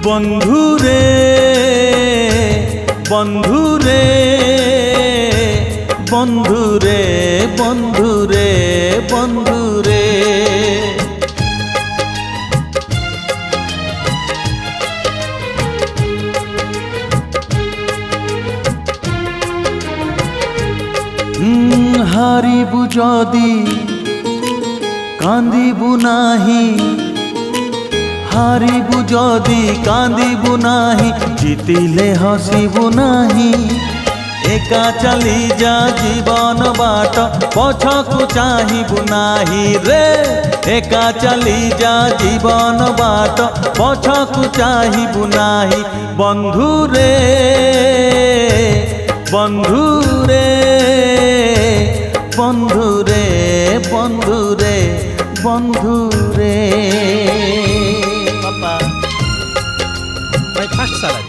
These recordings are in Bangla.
বন্ধুরে বন্ধুরে বন্ধুরে বন্ধুরে বন্ধুরে হারিবু যদি কান্দিবু নাহি হারিবু যদি কান্দিবু নাহি জিতিলে হসিবু নাহি একা চালি যা জীবন বাট পছকু চাহিবু নাহি রে একা চালি যা জীবন বাট পছকু চাহিবু নাহি বন্ধুরে বন্ধুরে বন্ধুরে বন্ধুরে বন্ধুরে Papa, my first salad.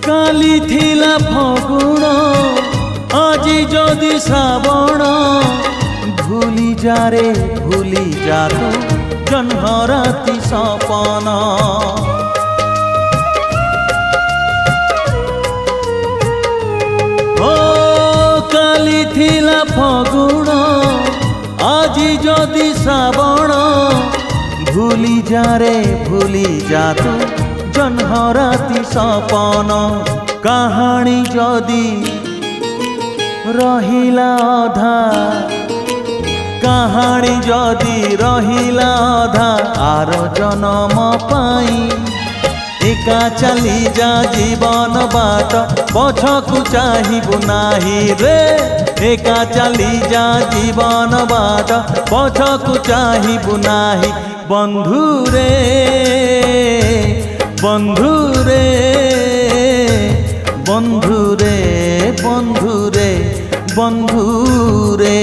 কালি থিলা ফগুণ আজি যদি শ্রাবণ ভুলি যা রে ভুলি যা তো জহ্ন রাতি সপন ও কালি থিলা ফগুণ আজি যদি শ্রাবণ ভুলি যা রে ভুলি যা তো জহ্ন রাতি সপন কাহাণী যদি রহিলা অধা কাহাণী যদি রহিলা অধা আর জনম পাই একা চালি যা জীবন বাট পছকু চাহিবু নাহি রে একা চালি যা জীবন বাট পছকু চাহিবু নাহি বন্ধুরে বন্ধুরে বন্ধুরে বন্ধুরে বন্ধুরে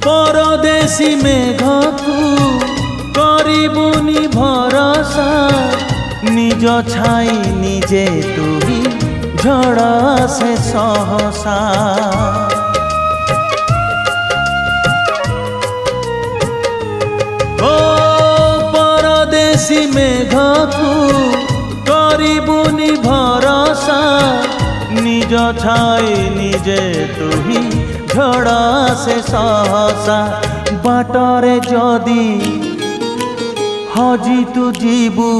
পরদেশী মেঘকু করিবুনি ভরসা নিজ ছাই নিজে তুই ঝড় আসে সহসা ও পরদেশী মেঘকু করিবুনি ভরসা নিজ ছাই নিজে তুই ঝড় আসে সহসা বাটরে যদি হজি তু ଯିବୁ